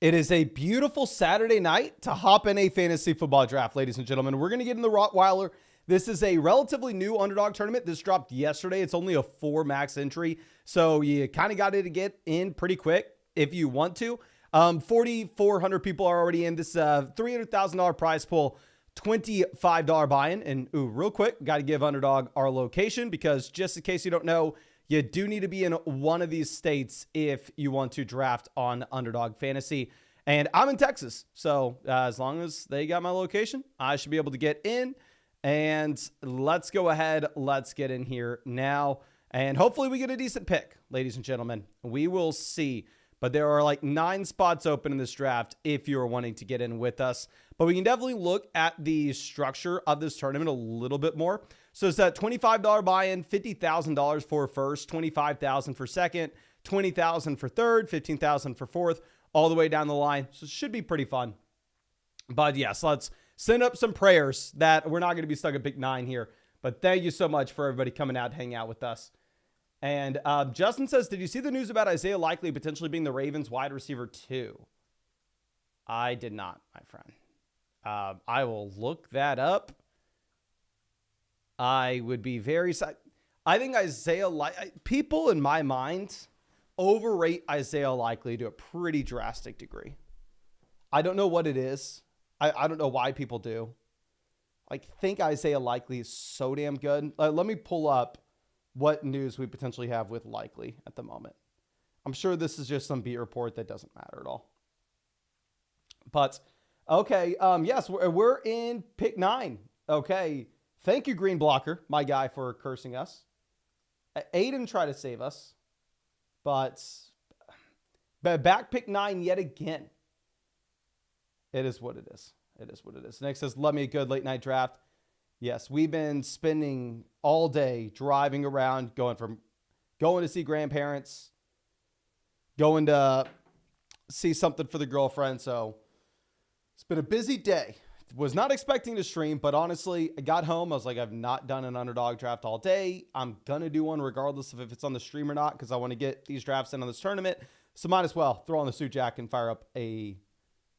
It is a beautiful Saturday night to hop in a fantasy football draft, ladies and gentlemen. We're going to get in the Rottweiler. This is a relatively new underdog tournament. This dropped yesterday. It's only a 4 max entry, so you kind of got to get in pretty quick if you want to. 4,400 people are already in this $300,000 prize pool, $25 buy-in. And real quick, got to give Underdog our location because just in case you don't know, you do need to be in one of these states if you want to draft on Underdog Fantasy. And I'm in Texas, so as long as they got my location, I should be able to get in. And let's go ahead. Let's get in here now. And hopefully we get a decent pick, ladies and gentlemen. We will see. But there are like 9 spots open in this draft if you're wanting to get in with us. But we can definitely look at the structure of this tournament a little bit more. So it's that $25 buy-in, $50,000 for first, $25,000 for second, $20,000 for third, $15,000 for fourth, all the way down the line. So it should be pretty fun. But yes, let's send up some prayers that we're not going to be stuck at pick 9 here. But thank you so much for everybody coming out to hang out with us. And Justin says, did you see the news about Isaiah Likely potentially being the Ravens wide receiver 2? I did not, my friend. I will look that up. I would be very sad. I think people in my mind overrate Isaiah Likely to a pretty drastic degree. I don't know what it is. I don't know why people do. I think Isaiah Likely is so damn good. Let me pull up what news we potentially have with Likely at the moment. I'm sure this is just some beat report that doesn't matter at all. But, okay, yes, we're in pick 9. Okay, thank you, Green Blocker, my guy, for cursing us. Aiden tried to save us, but back pick 9 yet again. It is what it is. It is what it is. Nick says, love me a good late night draft. Yes, we've been spending all day driving around, going to see grandparents, going to see something for the girlfriend. So it's been a busy day. Was not expecting to stream, but honestly, I got home. I was like, I've not done an underdog draft all day. I'm going to do one regardless of if it's on the stream or not because I want to get these drafts in on this tournament. So might as well throw on the suit jack and fire up a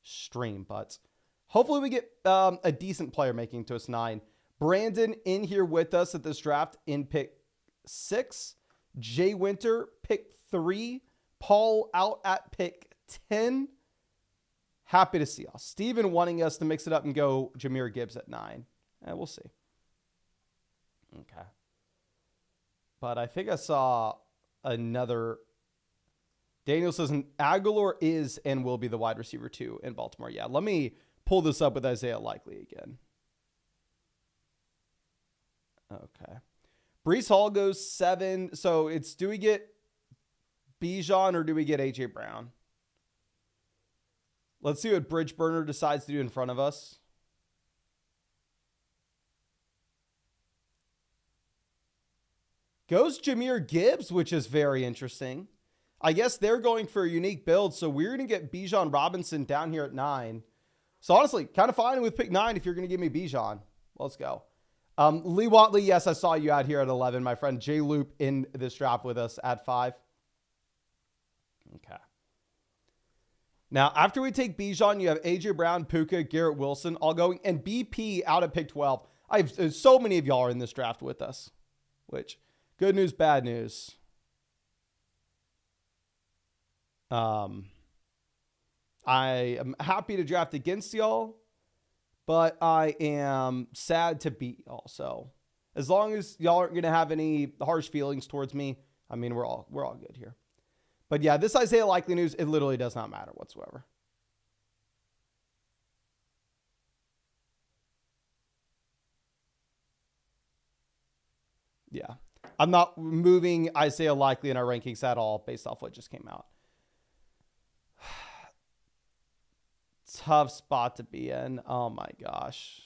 stream. But hopefully we get a decent player making to us 9. Brandon in here with us at this draft in pick 6. Jay Winter, pick 3. Paul out at pick 10. Happy to see y'all. Steven wanting us to mix it up and go Jahmyr Gibbs at 9. And we'll see. Okay. But I think I saw another. Daniel says Aguilar is and will be the wide receiver 2 in Baltimore. Yeah, let me pull this up with Isaiah Likely again. Okay. Breece Hall goes 7. So it's, do we get Bijan or do we get A.J. Brown? Let's see what Bridge Burner decides to do in front of us. Goes Jahmyr Gibbs, which is very interesting. I guess they're going for a unique build, so we're going to get Bijan Robinson down here at 9. So honestly, kind of fine with pick 9 if you're going to give me Bijan. Let's go. Lee Watley, yes, I saw you out here at 11. My friend Jay Loop in this draft with us at 5. Okay. Now, after we take Bijan, you have A.J. Brown, Puka, Garrett Wilson all going, and BP out at pick 12. I have so many of y'all are in this draft with us, which good news, bad news. I am happy to draft against y'all, but I am sad to beat y'all. So as long as y'all aren't going to have any harsh feelings towards me, I mean, we're all good here. But yeah, this Isaiah Likely news, it literally does not matter whatsoever. Yeah. I'm not moving Isaiah Likely in our rankings at all based off what just came out. Tough spot to be in. Oh my gosh.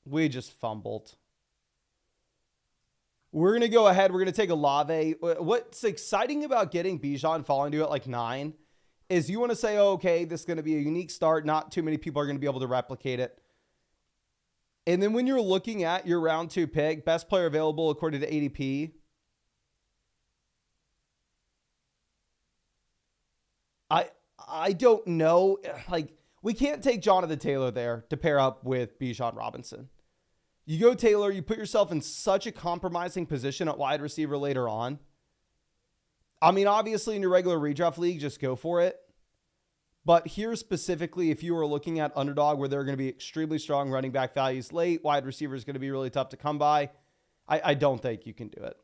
We just fumbled. We're going to go ahead. We're going to take Olave. What's exciting about getting Bijan falling to at like 9 is you want to say, oh, okay, this is going to be a unique start. Not too many people are going to be able to replicate it. And then when you're looking at your round 2 pick, best player available according to ADP, I don't know. Like, we can't take Jonathan Taylor there to pair up with Bijan Robinson. You go Taylor, you put yourself in such a compromising position at wide receiver later on. I mean, obviously in your regular redraft league, just go for it. But here specifically, if you were looking at Underdog, where there are going to be extremely strong running back values late, wide receiver is going to be really tough to come by, I don't think you can do it.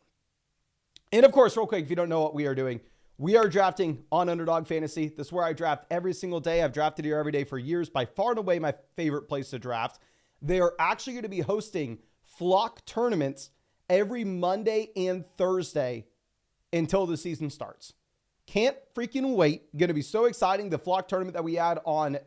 And of course, real quick, if you don't know what we are doing, we are drafting on Underdog Fantasy. This is where I draft every single day. I've drafted here every day for years. By far and away my favorite place to draft. They are actually going to be hosting flock tournaments every Monday and Thursday until the season starts. Can't freaking wait. Going to be so exciting. The flock tournament that we had on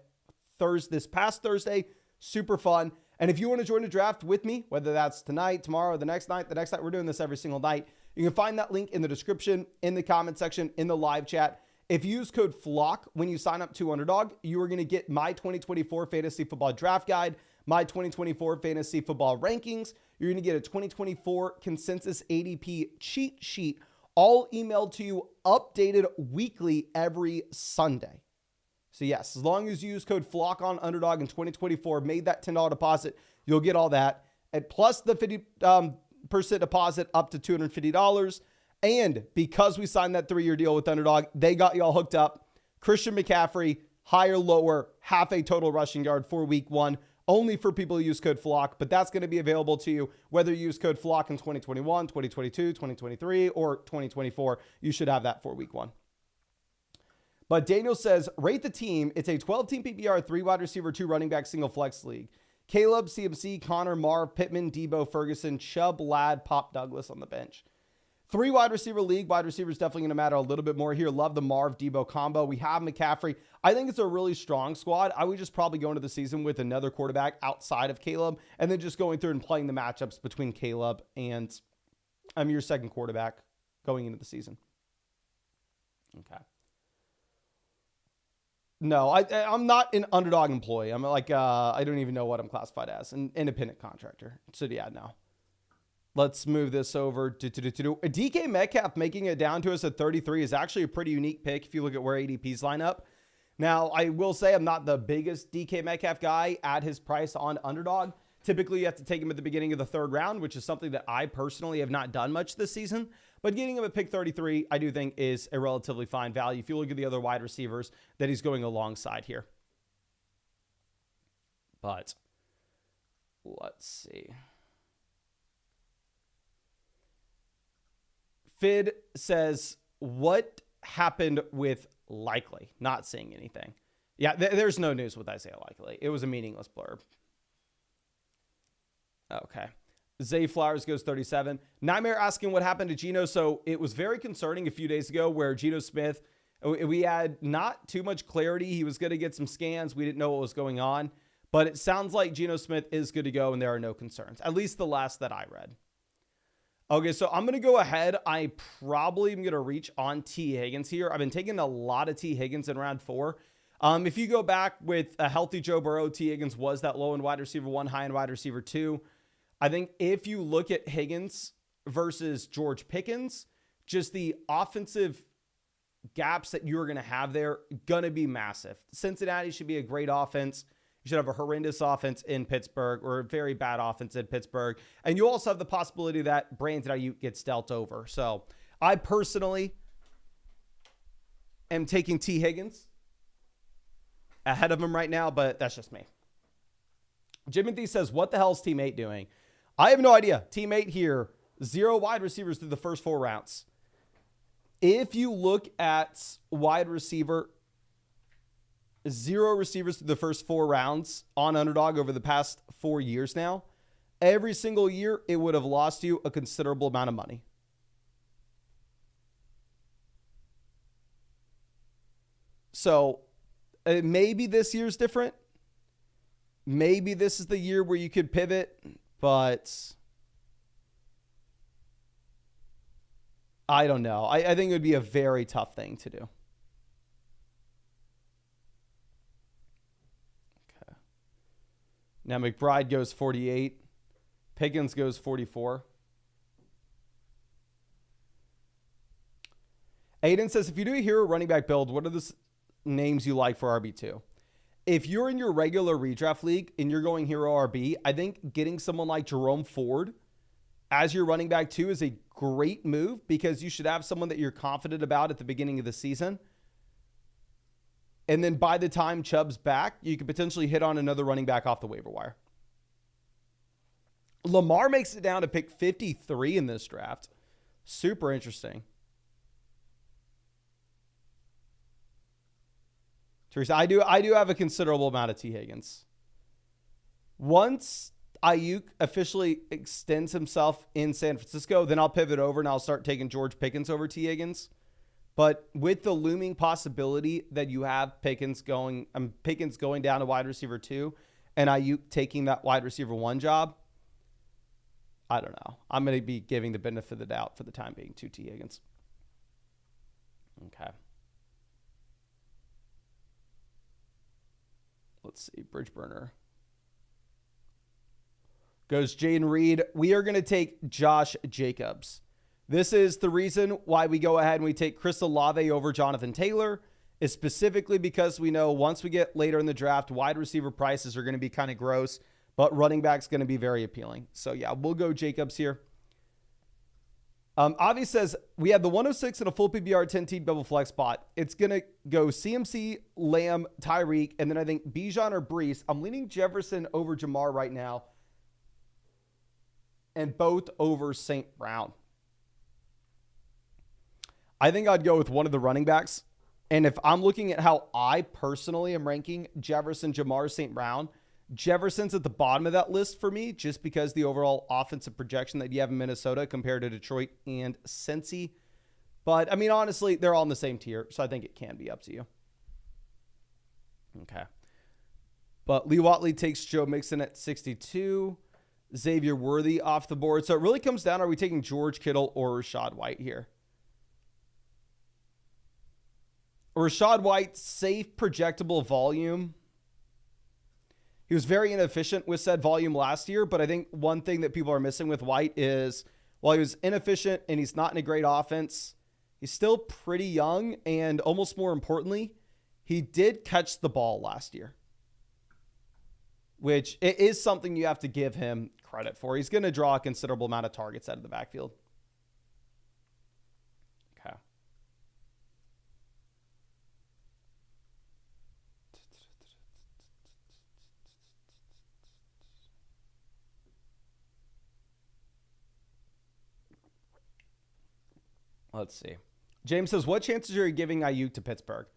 this past Thursday, super fun. And if you want to join the draft with me, whether that's tonight, tomorrow, the next night, we're doing this every single night. You can find that link in the description, in the comment section, in the live chat. If you use code FLOCK when you sign up to Underdog, you are going to get my 2024 Fantasy Football Draft Guide, my 2024 Fantasy Football Rankings. You're going to get a 2024 Consensus ADP cheat sheet, all emailed to you, updated weekly every Sunday. So yes, as long as you use code FLOCK on Underdog in 2024, made that $10 deposit, you'll get all that. And plus the 50% deposit up to $250. And because we signed that 3-year deal with Underdog, they got y'all hooked up. Christian McCaffrey, higher, lower, half a total rushing yard for week 1, only for people who use code FLOCK, but that's going to be available to you whether you use code FLOCK in 2021, 2022, 2023, or 2024. You should have that for week 1. But Daniel says, rate the team. It's a 12-team PPR, 3 wide receiver, 2 running back, single flex league. Caleb, CMC, Connor, Marv, Pittman, Debo, Ferguson, Chubb, Ladd, Pop, Douglas on the bench. 3 wide receiver league. Wide receiver is definitely going to matter a little bit more here. Love the Marv, Debo combo. We have McCaffrey. I think it's a really strong squad. I would just probably go into the season with another quarterback outside of Caleb, and then just going through and playing the matchups between Caleb and your second quarterback going into the season. Okay. No, I'm not an Underdog employee. I'm like, I don't even know what I'm classified as, an independent contractor. So yeah, no. Let's move this over to DK Metcalf making it down to us at 33 is actually a pretty unique pick if you look at where ADPs line up. Now, I will say I'm not the biggest DK Metcalf guy at his price on Underdog. Typically, you have to take him at the beginning of the 3rd round, which is something that I personally have not done much this season. But getting him at pick 33, I do think is a relatively fine value if you look at the other wide receivers that he's going alongside here. But let's see. Fid says, what happened with Likely? Not seeing anything. Yeah, there's no news with Isaiah Likely. It was a meaningless blurb. Okay. Zay Flowers goes 37. Nightmare asking what happened to Geno. So it was very concerning a few days ago where Geno Smith, we had not too much clarity. He was going to get some scans. We didn't know what was going on. But it sounds like Geno Smith is good to go and there are no concerns. At least the last that I read. Okay, so I'm going to go ahead. I probably am going to reach on T. Higgins here. I've been taking a lot of T. Higgins in round 4. If you go back with a healthy Joe Burrow, T. Higgins was that low in wide receiver 1, high in wide receiver 2. I think if you look at Higgins versus George Pickens, just the offensive gaps that you're going to have there, going to be massive. Cincinnati should be a great offense. You should have a horrendous offense in Pittsburgh or a very bad offense in Pittsburgh. And you also have the possibility that Brandon Ayuk gets dealt over. So I personally am taking T. Higgins ahead of him right now, but that's just me. Jimothy says, what the hell is Team 8 doing? I have no idea. Team 8 here, 0 wide receivers through the first 4 rounds. If you look at wide receiver, 0 receivers through the first 4 rounds on Underdog over the past 4 years now. Every single year, it would have lost you a considerable amount of money. So maybe this year's different. Maybe this is the year where you could pivot, but I don't know. I think it would be a very tough thing to do. Okay. Now McBride goes 48. Pickens goes 44. Aiden says, if you do a hero running back build, what are the names you like for RB2. If you're in your regular redraft league and you're going hero RB, I think getting someone like Jerome Ford as your running back 2 is a great move because you should have someone that you're confident about at the beginning of the season. And then by the time Chubb's back, you could potentially hit on another running back off the waiver wire. Lamar makes it down to pick 53 in this draft. Super interesting. Teresa, I do have a considerable amount of T. Higgins. Once Ayuk officially extends himself in San Francisco, then I'll pivot over and I'll start taking George Pickens over T. Higgins. But with the looming possibility that you have Pickens going down to wide receiver 2 and Ayuk taking that wide receiver 1 job, I don't know. I'm going to be giving the benefit of the doubt for the time being to T. Higgins. Okay. Let's see. Bridge burner. Goes Jaden Reed. We are going to take Josh Jacobs. This is the reason why we go ahead and we take Chris Olave over Jonathan Taylor, is specifically because we know once we get later in the draft, wide receiver prices are going to be kind of gross, but running back's going to be very appealing. So yeah, we'll go Jacobs here. Avi says we have the 106 and a full PBR 10-team double flex spot. It's going to go CMC, Lamb, Tyreek, and then I think Bijan or Brees. I'm leaning Jefferson over Jamar right now, and both over St. Brown. I think I'd go with one of the running backs. And if I'm looking at how I personally am ranking Jefferson, Jamar, St. Brown, Jefferson's at the bottom of that list for me just because the overall offensive projection that you have in Minnesota compared to Detroit and Cincy. But, I mean, honestly, they're all in the same tier, so I think it can be up to you. Okay. But Lee Watley takes Joe Mixon at 62. Xavier Worthy off the board. So it really comes down, are we taking George Kittle or Rachaad White here? Rachaad White, safe, projectable volume. He was very inefficient with said volume last year, but I think one thing that people are missing with White is while he was inefficient and he's not in a great offense, he's still pretty young, and almost more importantly, he did catch the ball last year, which it is something you have to give him credit for. He's going to draw a considerable amount of targets out of the backfield. Okay. Let's see. James says, what chances are you giving Ayuk to Pittsburgh?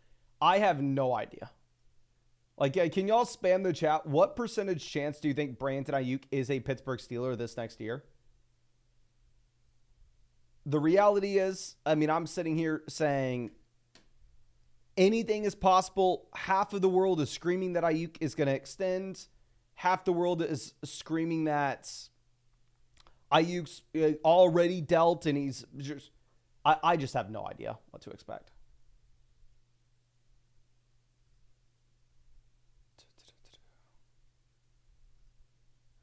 I have no idea. Like, can y'all spam the chat? What percentage chance do you think Brandon Ayuk is a Pittsburgh Steeler this next year? The reality is, I mean, I'm sitting here saying anything is possible. Half of the world is screaming that Ayuk is going to extend. Half the world is screaming that Ayuk's already dealt and he's just... I just have no idea what to expect.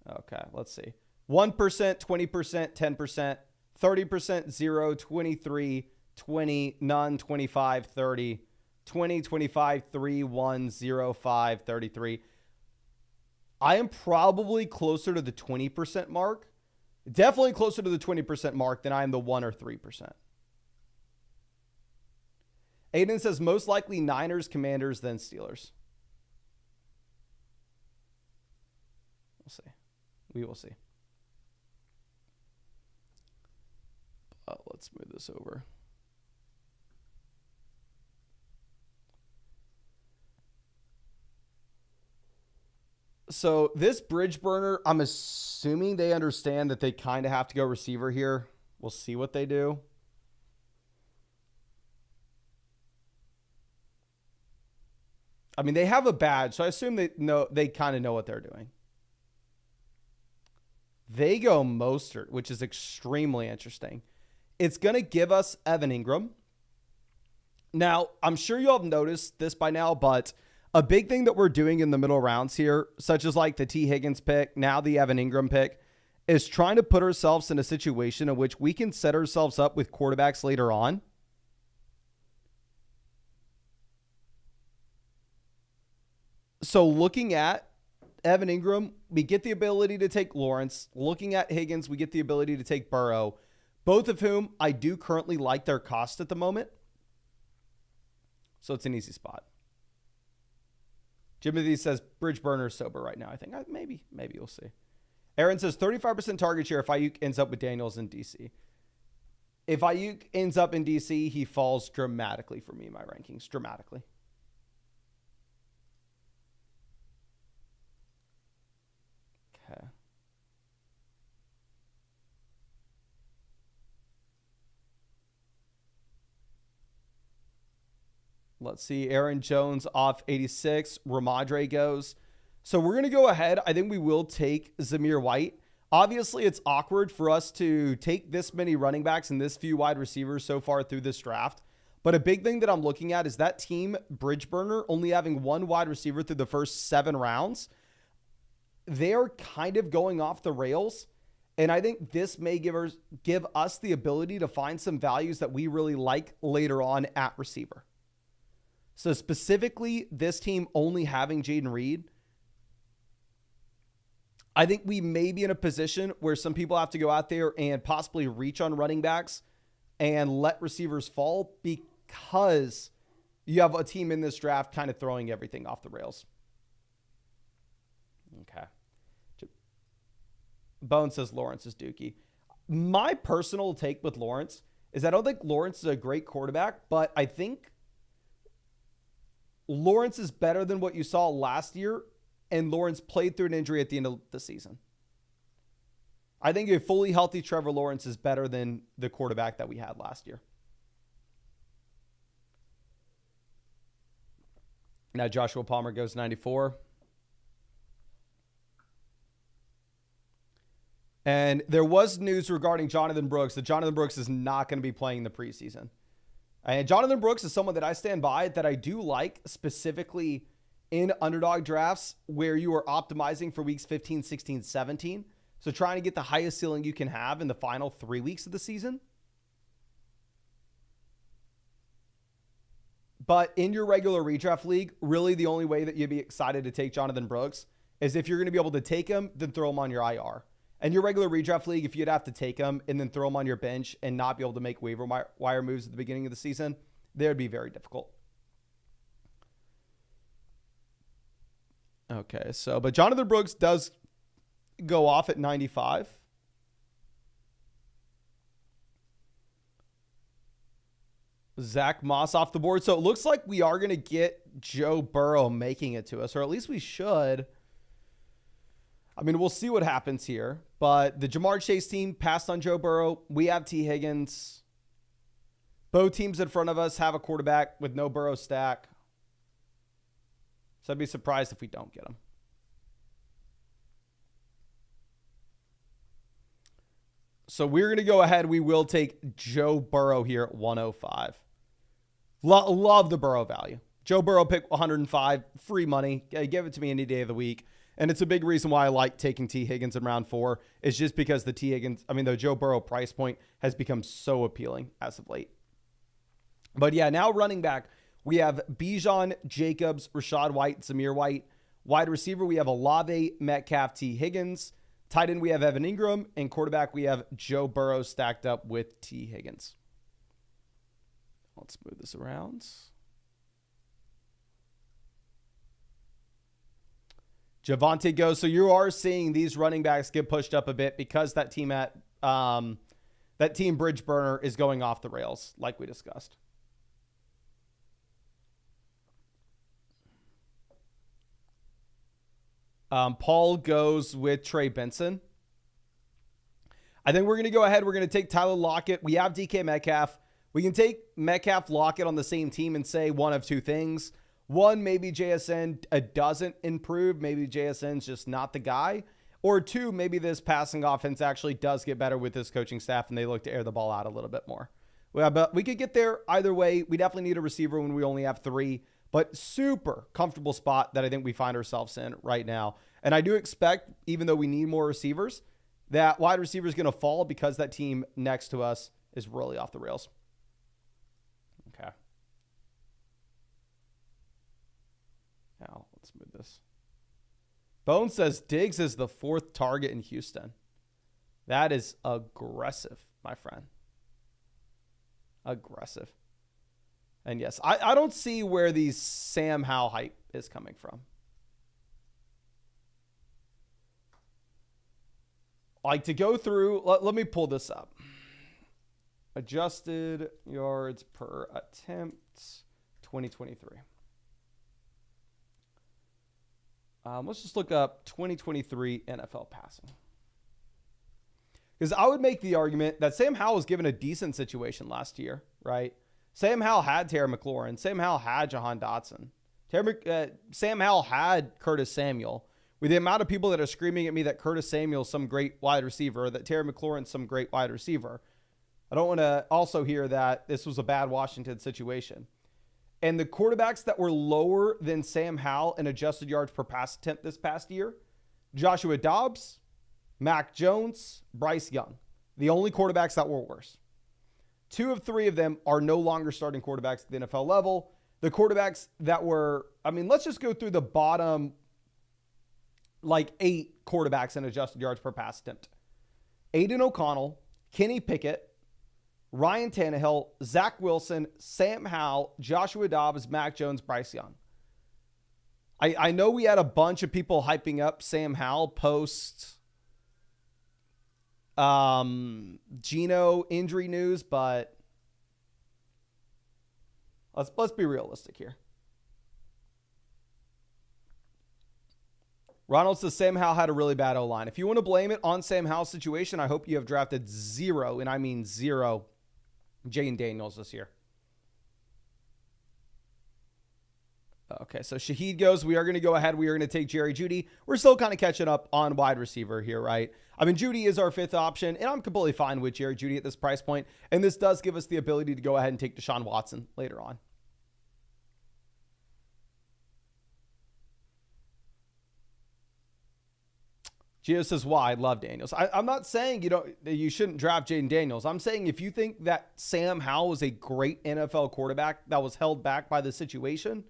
Okay, let's see. 1%, 20%, 10%, 30%, 0, 23, 20, none, 25, 30, 20, 25, 3, 1, 0, 5, 33. I am probably closer to the 20% mark. Definitely closer to the 20% mark than I am the 1 or 3%. Aiden says most likely Niners, Commanders, then Steelers. We'll see. We will see. Let's move this over. So this bridge burner, I'm assuming they understand that they kind of have to go receiver here. We'll see what they do. I mean, they have a badge, so I assume they kind of know what they're doing. They go Mostert, which is extremely interesting. It's going to give us Evan Ingram. Now, I'm sure you all have noticed this by now, but a big thing that we're doing in the middle rounds here, such as like the T. Higgins pick, now the Evan Ingram pick, is trying to put ourselves in a situation in which we can set ourselves up with quarterbacks later on So looking at Evan Ingram, we get the ability to take Lawrence. Looking at Higgins, we get the ability to take Burrow, both of whom I do currently like their cost at the moment. So it's an easy spot. Jimothy says Bridge Burner is sober right now. I think maybe we'll see. Aaron says 35% target share if Ayuk ends up with Daniels in DC. If Ayuk ends up in DC, he falls dramatically for me in my rankings. Dramatically. Okay. Let's see. Aaron Jones off 86. Ramadre goes. So we're going to go ahead. I think we will take Zamir White. Obviously, it's awkward for us to take this many running backs and this few wide receivers so far through this draft. But a big thing that I'm looking at is that team, Bridge Burner, only having one wide receiver through the first 7 rounds. They're kind of going off the rails. And I think this may give us the ability to find some values that we really like later on at receiver. So specifically, this team only having Jaden Reed, I think we may be in a position where some people have to go out there and possibly reach on running backs and let receivers fall because you have a team in this draft kind of throwing everything off the rails. Okay. Bone says Lawrence is dookie. My personal take with Lawrence is I don't think Lawrence is a great quarterback, but I think Lawrence is better than what you saw last year, and Lawrence played through an injury at the end of the season. I think a fully healthy Trevor Lawrence is better than the quarterback that we had last year. Now Joshua Palmer goes 94. And there was news regarding Jonathan Brooks that Jonathan Brooks is not going to be playing the preseason. And Jonathan Brooks is someone that I stand by, that I do like, specifically in underdog drafts where you are optimizing for weeks 15, 16, 17. So trying to get the highest ceiling you can have in the final 3 weeks of the season. But in your regular redraft league, really the only way that you'd be excited to take Jonathan Brooks is if you're going to be able to take him, then throw him on your IR. And your regular redraft league, if you'd have to take him and then throw him on your bench and not be able to make waiver wire moves at the beginning of the season, that would be very difficult. Okay, but Jonathan Brooks does go off at 95. Zach Moss off the board. So it looks like we are going to get Joe Burrow making it to us, or at least we should. I mean, we'll see what happens here. But the Jamar Chase team passed on Joe Burrow. We have T. Higgins. Both teams in front of us have a quarterback with no Burrow stack. So I'd be surprised if we don't get him. So we're going to go ahead. We will take Joe Burrow here at 105. Love the Burrow value. Joe Burrow pick 105, free money. Give it to me any day of the week. And it's a big reason why I like taking T. Higgins in round 4. Is just because the Joe Burrow price point has become so appealing as of late. But yeah, now running back, we have Bijan, Jacobs, Rashad White, Zamir White. Wide receiver, we have Olave, Metcalf, T. Higgins. Tight end, we have Evan Ingram. And quarterback, we have Joe Burrow stacked up with T. Higgins. Let's move this around. Javonte goes. So you are seeing these running backs get pushed up a bit because that team Bridge Burner is going off the rails, like we discussed. Paul goes with Trey Benson. I think we're going to go ahead. We're going to take Tyler Lockett. We have DK Metcalf. We can take Metcalf, Lockett on the same team and say one of two things. One, maybe JSN doesn't improve. Maybe JSN's just not the guy. Or two, maybe this passing offense actually does get better with this coaching staff and they look to air the ball out a little bit more. Well, but we could get there either way. We definitely need a receiver when we only have 3. But super comfortable spot that I think we find ourselves in right now. And I do expect, even though we need more receivers, that wide receiver is going to fall because that team next to us is really off the rails. Okay. Now, Let's move this. Bone says Diggs is the 4th target in Houston. That is aggressive, my friend. Aggressive. And yes, I don't see where the Sam Howell hype is coming from. Like, to go through, let me pull this up. Adjusted yards per attempt, 2023. Let's just look up 2023 NFL passing. Because I would make the argument that Sam Howell was given a decent situation last year, right? Sam Howell had Terry McLaurin. Sam Howell had Jahan Dotson. Sam Howell had Curtis Samuel. With the amount of people that are screaming at me that Curtis Samuel is some great wide receiver, that Terry McLaurin is some great wide receiver, I don't want to also hear that this was a bad Washington situation. And the quarterbacks that were lower than Sam Howell in adjusted yards per pass attempt this past year, Joshua Dobbs, Mac Jones, Bryce Young. The only quarterbacks that were worse. 2 of 3 of them are no longer starting quarterbacks at the NFL level. The quarterbacks that were, let's just go through the bottom, 8 quarterbacks in adjusted yards per pass attempt. Aiden O'Connell, Kenny Pickett, Ryan Tannehill, Zach Wilson, Sam Howell, Joshua Dobbs, Mac Jones, Bryce Young. I know we had a bunch of people hyping up Sam Howell post Geno injury news, but let's be realistic here. Ronald says Sam Howell had a really bad O-line. If you want to blame it on Sam Howell's situation, I hope you have drafted 0, and I mean 0, Jane Daniels this year. Okay, so Shaheed goes, we are going to go ahead. We are going to take Jerry Jeudy. We're still kind of catching up on wide receiver here, right? Jeudy is our 5th option, and I'm completely fine with Jerry Jeudy at this price point. And this does give us the ability to go ahead and take Deshaun Watson later on. Gio says, why? I love Daniels. I'm not saying you shouldn't draft Jaden Daniels. I'm saying if you think that Sam Howell is a great NFL quarterback that was held back by the situation,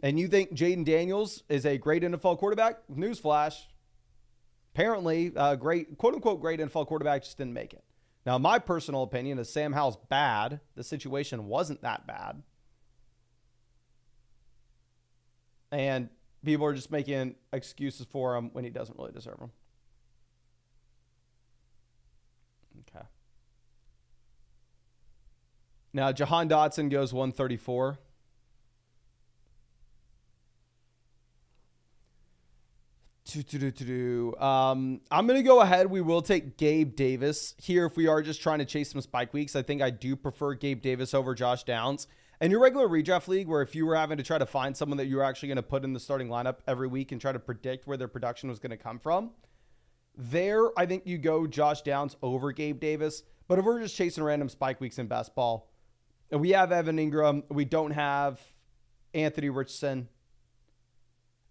and you think Jaden Daniels is a great NFL quarterback, newsflash, apparently a great, quote-unquote great NFL quarterback just didn't make it. Now, my personal opinion is Sam Howell's bad. The situation wasn't that bad. And people are just making excuses for him when he doesn't really deserve them. Okay. Now, Jahan Dotson goes 134. I'm going to go ahead. We will take Gabe Davis here if we are just trying to chase some spike weeks. I think I do prefer Gabe Davis over Josh Downs. And your regular redraft league, where if you were having to try to find someone that you were actually going to put in the starting lineup every week and try to predict where their production was going to come from, there I think you go Josh Downs over Gabe Davis. But if we're just chasing random spike weeks in best ball, we have Evan Ingram. We don't have Anthony Richardson.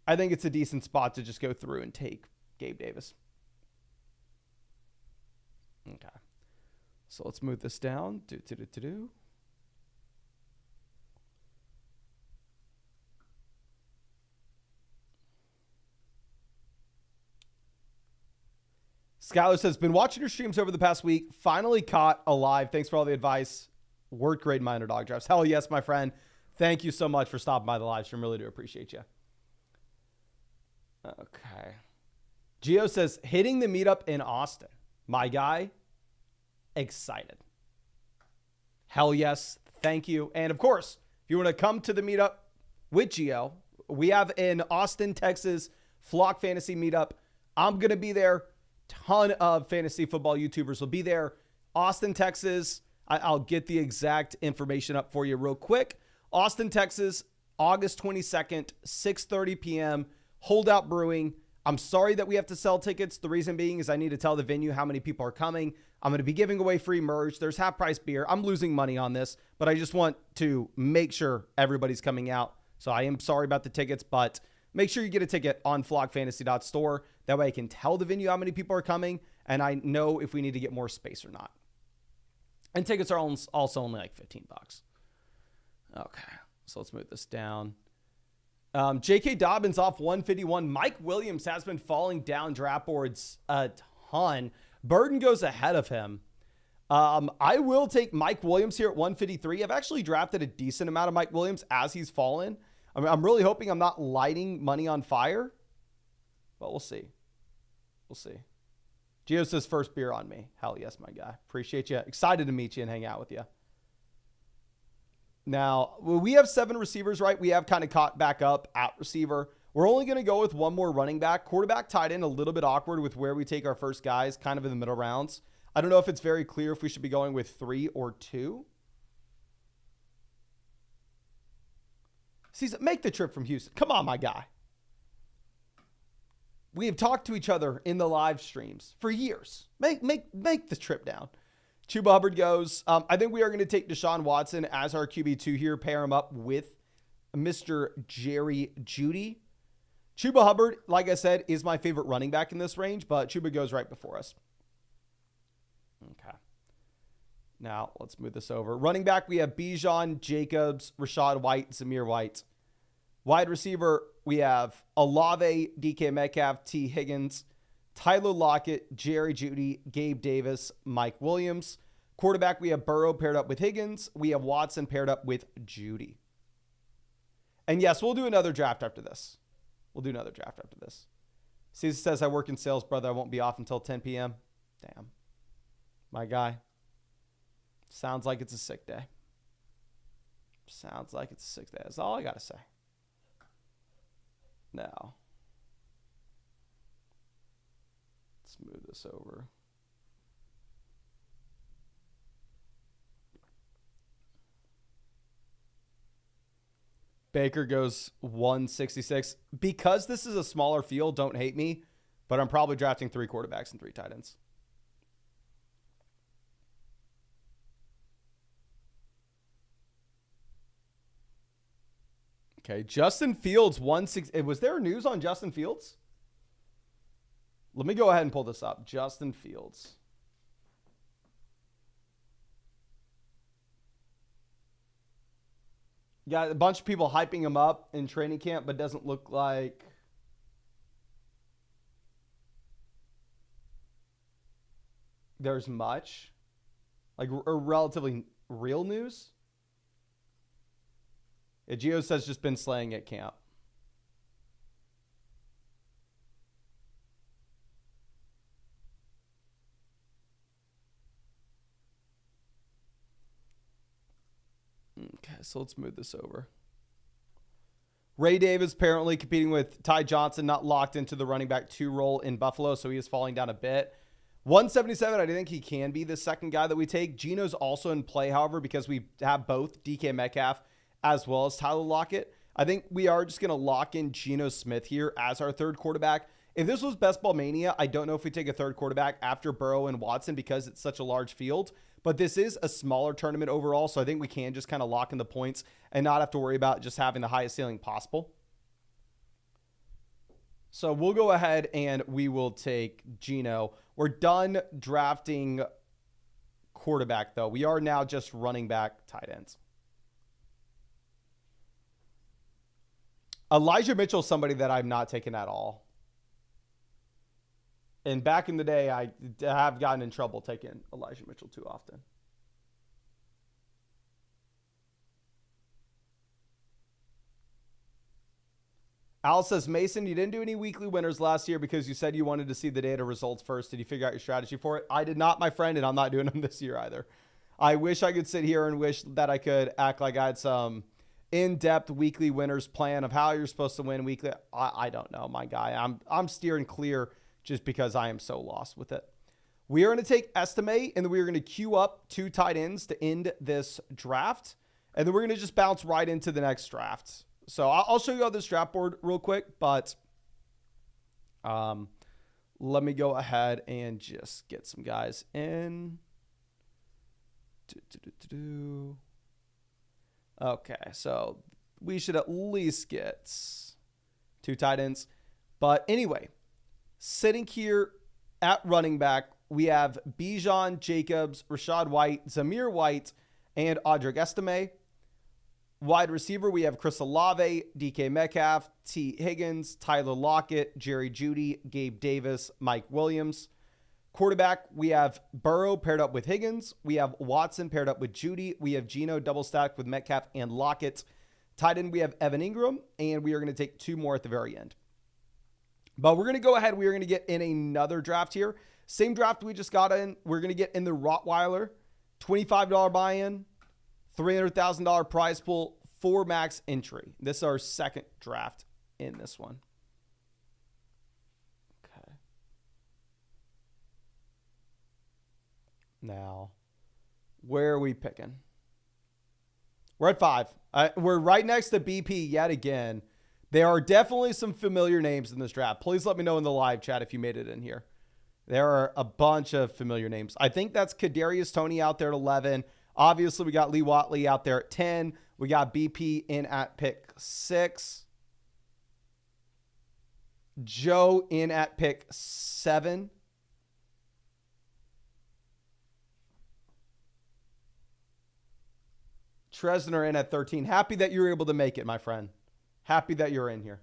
I think it's a decent spot to just go through and take Gabe Davis. Okay. So let's move this down. Skylar says, been watching your streams over the past week. Finally caught alive. Thanks for all the advice. Worked great in my underdog drafts. Hell yes, my friend. Thank you so much for stopping by the live stream. Really do appreciate you. Okay. Gio says, hitting the meetup in Austin. My guy, excited. Hell yes. Thank you. And of course, if you want to come to the meetup with Gio, we have an Austin, Texas Flock Fantasy meetup. I'm going to be there. Ton of fantasy football YouTubers will be there. Austin, Texas. I'll get the exact information up for you real quick. Austin, Texas, August 22nd, 6:30 p.m. Holdout Brewing. I'm sorry that we have to sell tickets. The reason being is I need to tell the venue how many people are coming. I'm going to be giving away free merch. There's half price beer. I'm losing money on this, but I just want to make sure everybody's coming out. So I am sorry about the tickets, but make sure you get a ticket on flockfantasy.store. That way I can tell the venue how many people are coming, and I know if we need to get more space or not. And tickets are also only like $15. Okay, so let's move this down. J.K. Dobbins off 151. Mike Williams has been falling down draft boards a ton. Burden goes ahead of him. I will take Mike Williams here at 153. I've actually drafted a decent amount of Mike Williams as he's fallen. I mean, I'm really hoping I'm not lighting money on fire, but we'll see. We'll see. Gio says first beer on me. Hell yes, my guy. Appreciate you. Excited to meet you and hang out with you. Now, we have 7 receivers, right? We have kind of caught back up at receiver. We're only going to go with one more running back. Quarterback tight end, a little bit awkward with where we take our first guys, kind of in the middle rounds. I don't know if it's very clear if we should be going with 3 or 2. Caesar, make the trip from Houston. Come on, my guy. We have talked to each other in the live streams for years. Make the trip down. Chuba Hubbard goes. I think we are going to take Deshaun Watson as our QB2 here. Pair him up with Mr. Jerry Jeudy. Chuba Hubbard, like I said, is my favorite running back in this range, but Chuba goes right before us. Okay. Now, let's move this over. Running back, we have Bijan, Jacobs, Rashad White, Zamir White. Wide receiver, we have Olave, DK Metcalf, T. Higgins, Tyler Lockett, Jerry Jeudy, Gabe Davis, Mike Williams. Quarterback, we have Burrow paired up with Higgins. We have Watson paired up with Jeudy. And yes, we'll do another draft after this. Caesar says, I work in sales, brother. I won't be off until 10 p.m. Damn. My guy. Sounds like it's a sick day. That's all I got to say. Now, let's move this over. Baker goes 166. Because this is a smaller field, don't hate me, but I'm probably drafting 3 quarterbacks and 3 tight ends. Okay, Justin Fields, 160. Was there news on Justin Fields? Let me go ahead and pull this up. Justin Fields. Got a bunch of people hyping him up in training camp, but doesn't look like there's much. Like, relatively real news. Yeah, Gio says just been slaying at camp. Okay, so let's move this over. Ray Davis apparently competing with Ty Johnson, not locked into the running back 2 role in Buffalo, so he is falling down a bit. 177, I think he can be the second guy that we take. Geno's also in play, however, because we have both DK Metcalf as well as Tyler Lockett. I think we are just going to lock in Geno Smith here as our third quarterback. If this was Best Ball Mania, I don't know if we take a third quarterback after Burrow and Watson because it's such a large field. But this is a smaller tournament overall, so I think we can just kind of lock in the points and not have to worry about just having the highest ceiling possible. So we'll go ahead and we will take Geno. We're done drafting quarterback, though. We are now just running back tight ends. Elijah Mitchell is somebody that I'm not taking at all. And back in the day, I have gotten in trouble taking Elijah Mitchell too often. Al says, Mason, you didn't do any weekly winners last year because you said you wanted to see the data results first. Did you figure out your strategy for it? I did not, my friend, and I'm not doing them this year either. I wish I could sit here and wish that I could act like I had some in-depth weekly winners plan of how you're supposed to win weekly. I don't know, my guy. I'm steering clear just because I am so lost with it. We are going to take estimate, and then we are going to queue up 2 tight ends to end this draft. And then we're going to just bounce right into the next draft. So I'll show you all this draft board real quick, but let me go ahead and just get some guys in. Okay, so we should at least get 2 tight ends. But anyway, sitting here at running back, we have Bijan, Jacobs, Rashad White, Zamir White, and Audric Estime. Wide receiver, we have Chris Olave, DK Metcalf, T. Higgins, Tyler Lockett, Jerry Jeudy, Gabe Davis, Mike Williams. Quarterback, we have Burrow paired up with Higgins. We have Watson paired up with Jeudy. We have Geno double stacked with Metcalf and Lockett. Tight end, we have Evan Ingram, and we are going to take 2 more at the very end. But we're going to go ahead. We are going to get in another draft here. Same draft we just got in. We're going to get in the Rottweiler, $25 buy-in, $300,000 prize pool, 4 max entry. This is our second draft in this one. Okay. Now, where are we picking? We're at 5. We're right next to BP yet again. There are definitely some familiar names in this draft. Please let me know in the live chat if you made it in here. There are a bunch of familiar names. I think that's Kadarius Toney out there at 11. Obviously, we got Lee Watley out there at 10. We got BP in at pick 6. Joe in at pick 7. Tresner in at 13. Happy that you were able to make it, my friend. Happy that you're in here.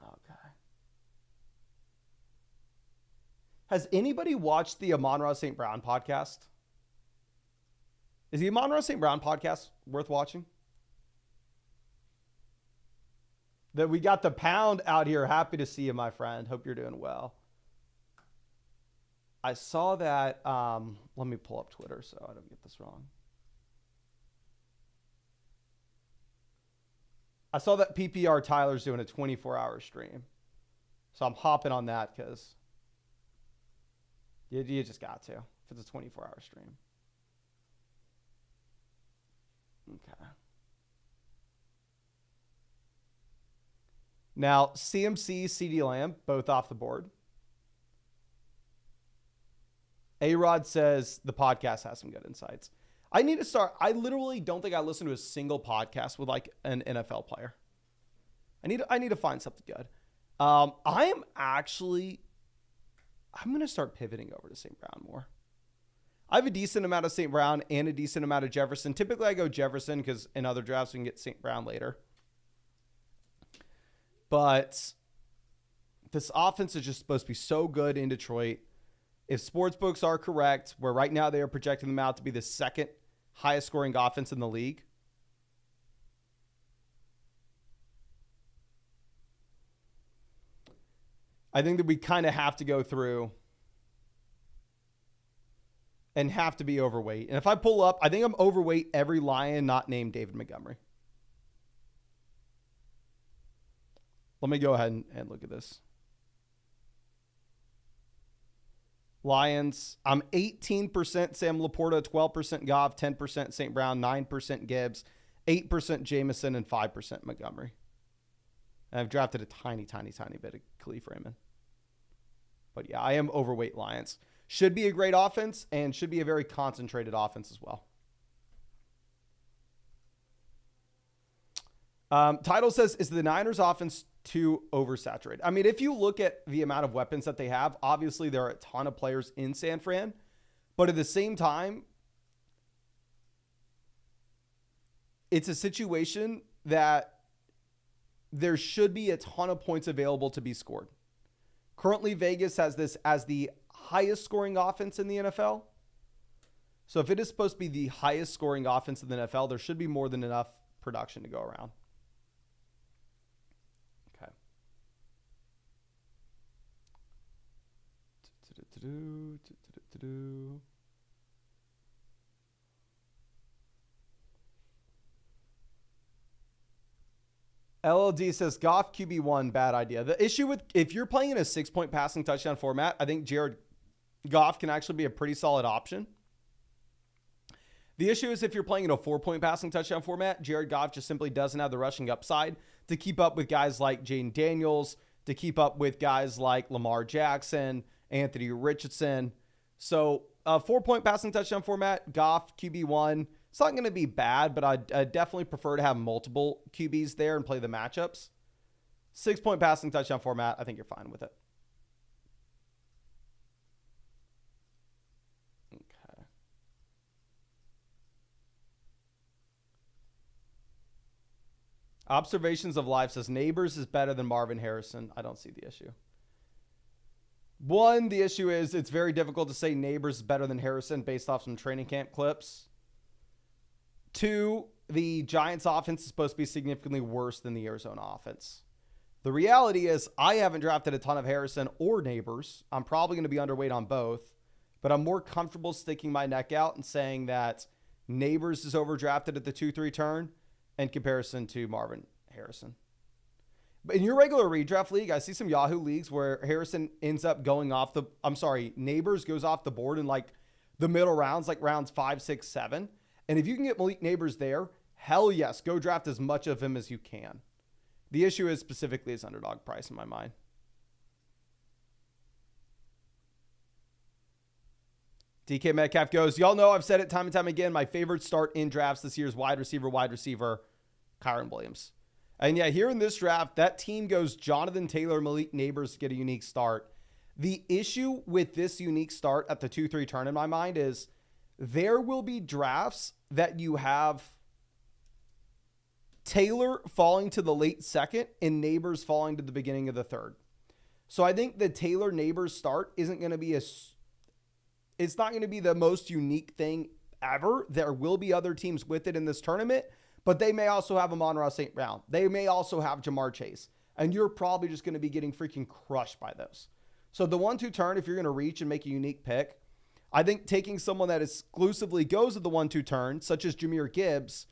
Okay. Has anybody watched the Amon-Ra St. Brown podcast? Is the Amon-Ra St. Brown podcast worth watching? That we got the Pound out here. Happy to see you, my friend. Hope you're doing well. I saw that. Let me pull up Twitter so I don't get this wrong. I saw that PPR Tyler's doing a 24-hour stream. So I'm hopping on that because you just got to if it's a 24-hour stream. Okay. Now, CMC, CeeDee Lamb, both off the board. A-Rod says the podcast has some good insights. I need to start. I literally don't think I listen to a single podcast with like an NFL player. I need to find something good. I'm going to start pivoting over to St. Brown more. I have a decent amount of St. Brown and a decent amount of Jefferson. Typically I go Jefferson because in other drafts we can get St. Brown later. But this offense is just supposed to be so good in Detroit. If sportsbooks are correct, where right now they are projecting them out to be the second highest scoring offense in the league. I think that we kind of have to go through and have to be overweight. And if I pull up, I think I'm overweight every Lion not named David Montgomery. Let me go ahead and look at this. Lions, I'm 18% Sam Laporta, 12% Goff, 10% St. Brown, 9% Gibbs, 8% Jameson, and 5% Montgomery. And I've drafted a tiny bit of Khalif Raymond. But yeah, I am overweight Lions. Should be a great offense and should be a very concentrated offense as well. Title says, is the Niners offense too oversaturated? I mean, if you look at the amount of weapons that they have, obviously there are a ton of players in San Fran, but at the same time, it's a situation that there should be a ton of points available to be scored. Currently, Vegas has this as the highest scoring offense in the NFL. So if it is supposed to be the highest scoring offense in the NFL, there should be more than enough production to go around. LLD says Goff QB1, bad idea. The issue with, if you're playing in a 6-point passing touchdown format, I think Jared Goff can actually be a pretty solid option. The issue is if you're playing in a 4-point passing touchdown format, Jared Goff just simply doesn't have the rushing upside to keep up with guys like Jaden Daniels, to keep up with guys like Lamar Jackson, Anthony Richardson. So a 4-point passing touchdown format, Goff, QB1, it's not going to be bad, but I'd definitely prefer to have multiple QBs there and play the matchups. 6-point passing touchdown format, I think you're fine with it. Okay. Observations of Life says Neighbors is better than Marvin Harrison. I don't see the issue. One, the issue is it's very difficult to say Neighbors is better than Harrison based off some training camp clips. Two, the Giants offense is supposed to be significantly worse than the Arizona offense. The reality is I haven't drafted a ton of Harrison or Neighbors. I'm probably going to be underweight on both, but I'm more comfortable sticking my neck out and saying that Neighbors is overdrafted at the 2-3 turn in comparison to Marvin Harrison. But in your regular redraft league, I see some Yahoo leagues where Harrison ends up going off Neighbors goes off the board in like the middle rounds, like rounds 5, 6, 7. And if you can get Malik Neighbors there, hell yes, go draft as much of him as you can. The issue is specifically his underdog price in my mind. DK Metcalf goes, y'all know I've said it time and time again. My favorite start in drafts this year is wide receiver, Kyron Williams. And yeah, here in this draft, that team goes Jonathan Taylor, Malik Neighbors to get a unique start. The issue with this unique start at the 2-3 turn in my mind is there will be drafts that you have Taylor falling to the late second and Neighbors falling to the beginning of the third. So I think the Taylor Neighbors start isn't going to be it's not going to be the most unique thing ever. There will be other teams with it in this tournament, but they may also have Amon-Ra St. Brown. They may also have Jamar Chase, and you're probably just going to be getting freaking crushed by those. So the 1-2 turn, if you're going to reach and make a unique pick, I think taking someone that exclusively goes at the 1-2 turn, such as Jahmyr Gibbs,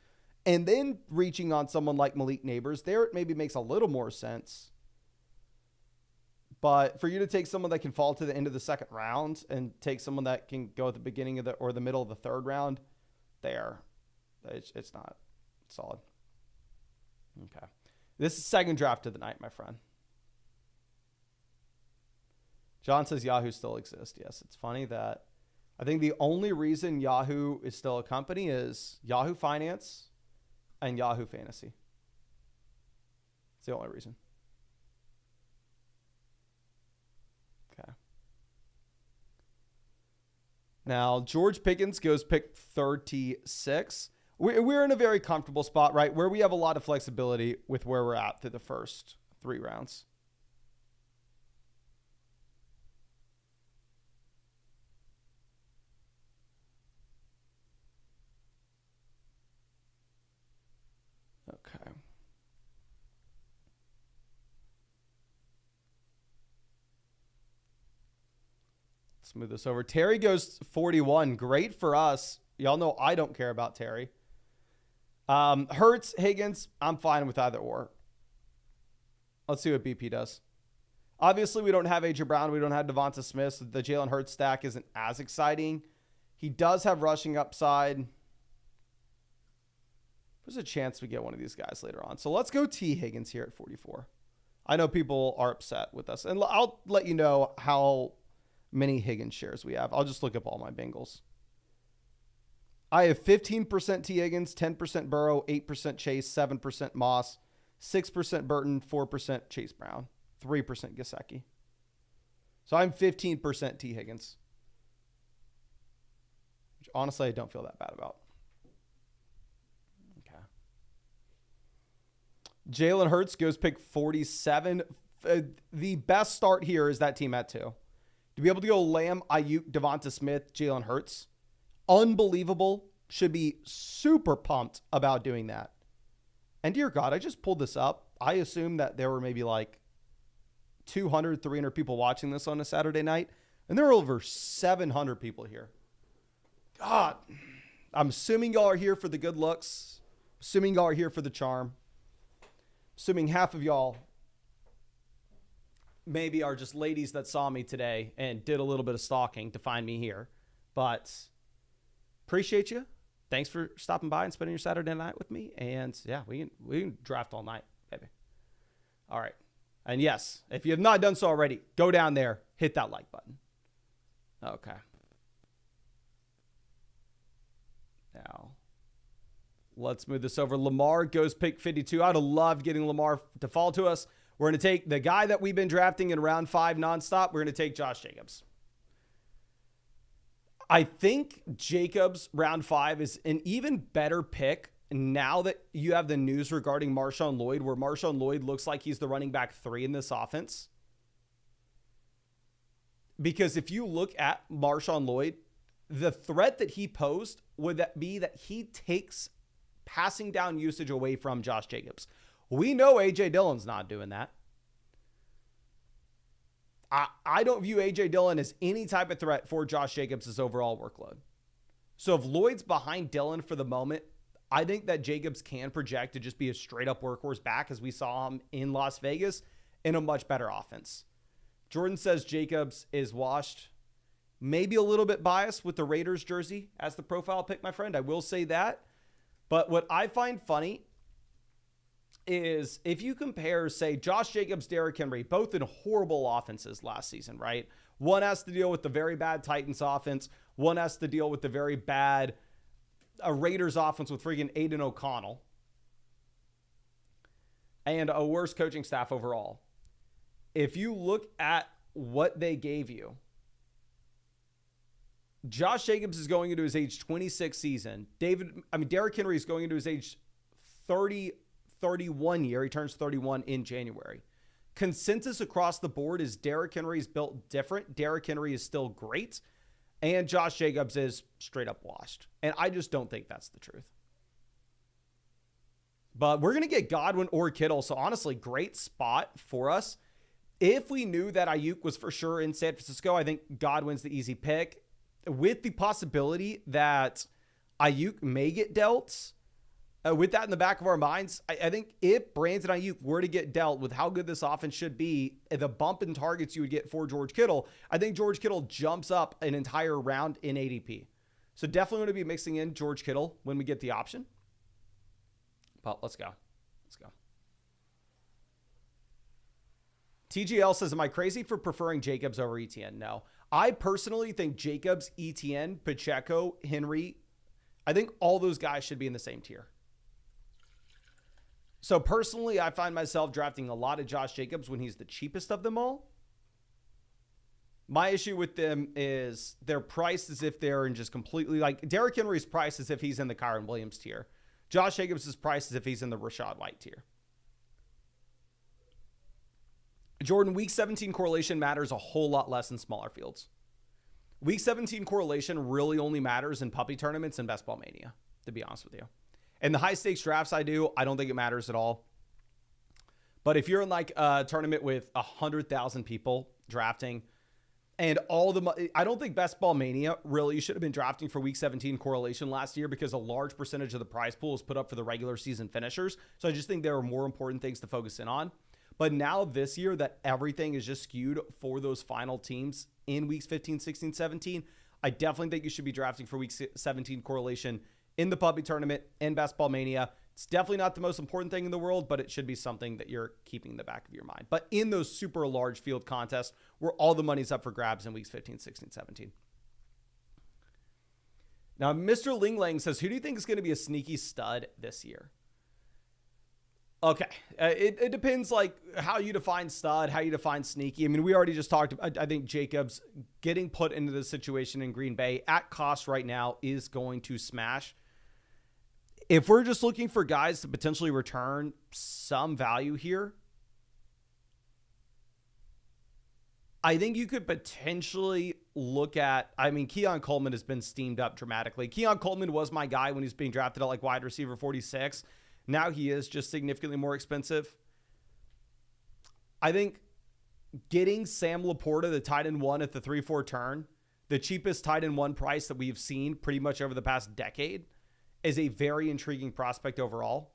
and then reaching on someone like Malik Neighbors, there it maybe makes a little more sense. But for you to take someone that can fall to the end of the second round and take someone that can go at the beginning of the middle of the third round, it's not solid. Okay. This is second draft of the night, my friend. John says Yahoo still exists. Yes, it's funny that I think the only reason Yahoo is still a company is Yahoo Finance and Yahoo Fantasy. It's the only reason. Okay. Now, George Pickens goes pick 36. We're in a very comfortable spot, right? Where we have a lot of flexibility with where we're at through the first 3 rounds. Okay. Let's move this over. Terry goes 41. Great for us. Y'all know I don't care about Terry. Hurts, Higgins, I'm fine with either or. Let's see what BP does. Obviously, we don't have A.J. Brown. We don't have Devonta Smith. So the Jalen Hurts stack isn't as exciting. He does have rushing upside. There's a chance we get one of these guys later on. So let's go T. Higgins here at 44. I know people are upset with us. And I'll let you know how many Higgins shares we have. I'll just look up all my Bengals. I have 15% T. Higgins, 10% Burrow, 8% Chase, 7% Moss, 6% Burton, 4% Chase Brown, 3% Gesicki. So I'm 15% T. Higgins, which honestly I don't feel that bad about. Okay. Jalen Hurts goes pick 47. The best start here is that team at 2. To be able to go Lamb, Ayuk, Devonta Smith, Jalen Hurts. Unbelievable. Should be super pumped about doing that. And dear God, I just pulled this up. I assume that there were maybe like 200, 300 people watching this on a Saturday night. And there are over 700 people here. God, I'm assuming y'all are here for the good looks. Assuming y'all are here for the charm. Assuming half of y'all maybe are just ladies that saw me today and did a little bit of stalking to find me here. But appreciate you. Thanks for stopping by and spending your Saturday night with me. And yeah, we can draft all night, baby. All right. And yes, if you have not done so already, go down there, hit that like button. Okay. Now, let's move this over. Lamar goes pick 52. I'd have loved getting Lamar to fall to us. We're going to take the guy that we've been drafting in round 5 nonstop. We're going to take Josh Jacobs. I think Jacobs round 5 is an even better pick now that you have the news regarding Marshawn Lloyd, where Marshawn Lloyd looks like he's the running back 3 in this offense. Because if you look at Marshawn Lloyd, the threat that he posed would that be that he takes passing down usage away from Josh Jacobs. We know A.J. Dillon's not doing that. I don't view A.J. Dillon as any type of threat for Josh Jacobs' overall workload. So if Lloyd's behind Dillon for the moment, I think that Jacobs can project to just be a straight-up workhorse back as we saw him in Las Vegas in a much better offense. Jordan says Jacobs is washed. Maybe a little bit biased with the Raiders jersey as the profile pick, my friend. I will say that. But what I find funny is if you compare, say, Josh Jacobs, Derrick Henry, both in horrible offenses last season, right? One has to deal with the very bad Titans offense. One has to deal with the very bad Raiders offense with freaking Aiden O'Connell. And a worse coaching staff overall. If you look at what they gave you, Josh Jacobs is going into his age 26 season. Derrick Henry is going into his age 31 year. He turns 31 in January. Consensus across the board is Derrick Henry is built different. Derrick Henry is still great. And Josh Jacobs is straight up washed. And I just don't think that's the truth. But we're going to get Godwin or Kittle. So honestly, great spot for us. If we knew that Ayuk was for sure in San Francisco, I think Godwin's the easy pick. With the possibility that Ayuk may get dealt, with that in the back of our minds, I think if Brandon Ayuk were to get dealt with how good this offense should be, the bump in targets you would get for George Kittle, I think George Kittle jumps up an entire round in ADP. So definitely going to be mixing in George Kittle when we get the option. But let's go. TGL says, am I crazy for preferring Jacobs over Etienne? No. I personally think Jacobs, Etienne, Pacheco, Henry, I think all those guys should be in the same tier. So personally, I find myself drafting a lot of Josh Jacobs when he's the cheapest of them all. My issue with them is they're priced as if they're in just completely, like Derrick Henry's priced as if he's in the Kyron Williams tier. Josh Jacobs is priced as if he's in the Rachaad White tier. Jordan, week 17 correlation matters a whole lot less in smaller fields. Week 17 correlation really only matters in puppy tournaments and Best Ball Mania, to be honest with you. And the high stakes drafts I don't think it matters at all. But if you're in like a tournament with 100,000 people drafting and all the, I don't think Best Ball Mania really should have been drafting for week 17 correlation last year because a large percentage of the prize pool is put up for the regular season finishers. So I just think there are more important things to focus in on. But now this year that everything is just skewed for those final teams in weeks 15, 16, 17, I definitely think you should be drafting for week 17 correlation in the puppy tournament and Best Ball Mania. It's definitely not the most important thing in the world, but it should be something that you're keeping in the back of your mind. But in those super large field contests where all the money's up for grabs in weeks 15, 16, 17. Now, Mr. Ling Lang says, who do you think is going to be a sneaky stud this year? Okay. It depends like how you define stud, how you define sneaky. I mean, we already just talked about, I think Jacobs getting put into the situation in Green Bay at cost right now is going to smash. If we're just looking for guys to potentially return some value here, I think you could potentially look at, I mean, Keon Coleman has been steamed up dramatically. Keon Coleman was my guy when he was being drafted at like wide receiver 46. Now he is just significantly more expensive. I think getting Sam Laporta, the tight end 1 at the 3-4 turn, the cheapest tight end 1 price that we've seen pretty much over the past decade, is a very intriguing prospect overall.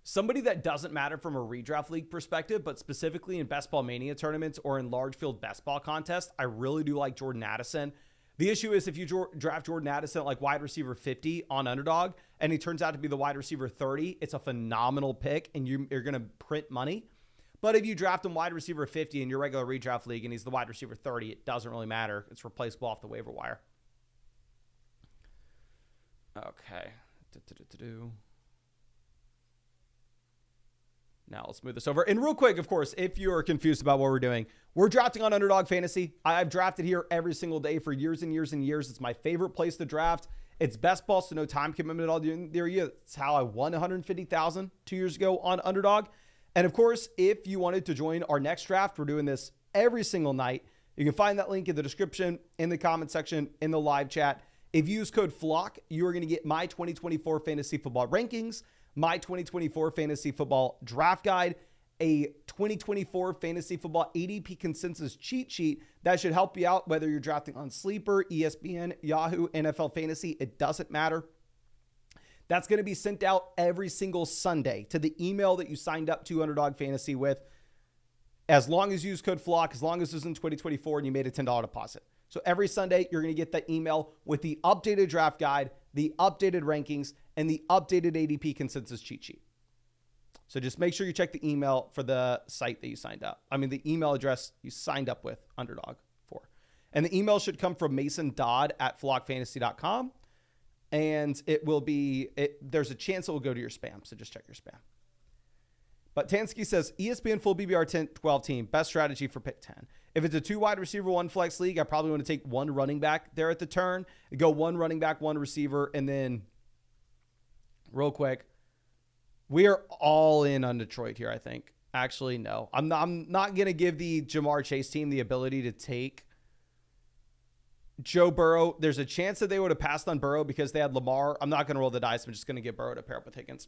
Somebody that doesn't matter from a redraft league perspective, but specifically in Best Ball Mania tournaments or in large field best ball contests, I really do like Jordan Addison. The issue is if you draft Jordan Addison at like wide receiver 50 on Underdog and he turns out to be the wide receiver 30, it's a phenomenal pick and you're going to print money. But if you draft him wide receiver 50 in your regular redraft league and he's the wide receiver 30, it doesn't really matter. It's replaceable off the waiver wire. Okay. Now let's move this over. And real quick, of course, if you're confused about what we're doing, we're drafting on Underdog Fantasy. I've drafted here every single day for years and years and years. It's my favorite place to draft. It's best ball, so no time commitment all year. That's how I won $150,000 2 years ago on Underdog. And of course, if you wanted to join our next draft, we're doing this every single night. You can find that link in the description, in the comment section, in the live chat. If you use code FLOCK, you are going to get my 2024 fantasy football rankings, my 2024 fantasy football draft guide, a 2024 fantasy football ADP consensus cheat sheet that should help you out whether you're drafting on Sleeper, ESPN, Yahoo, NFL Fantasy. It doesn't matter. That's going to be sent out every single Sunday to the email that you signed up to Underdog Fantasy with, as long as you use code FLOCK, as long as this is in 2024 and you made a $10 deposit. So every Sunday, you're going to get that email with the updated draft guide, the updated rankings, and the updated ADP consensus cheat sheet. So just make sure you check the email for the site that you signed up. The email address you signed up with Underdog for. And the email should come from Mason Dodd at flockfantasy.com. And there's a chance it will go to your spam. So just check your spam. But Tansky says, ESPN full BBR 10-12 team, best strategy for pick 10. If it's a 2 wide receiver, 1 flex league, I probably want to take 1 running back there at the turn. Go 1 running back, 1 receiver. And then real quick, we are all in on Detroit here, I think. Actually, no. I'm not going to give the Jamar Chase team the ability to take Joe Burrow. There's a chance that they would have passed on Burrow because they had Lamar. I'm not going to roll the dice. I'm just going to get Burrow to pair up with Higgins.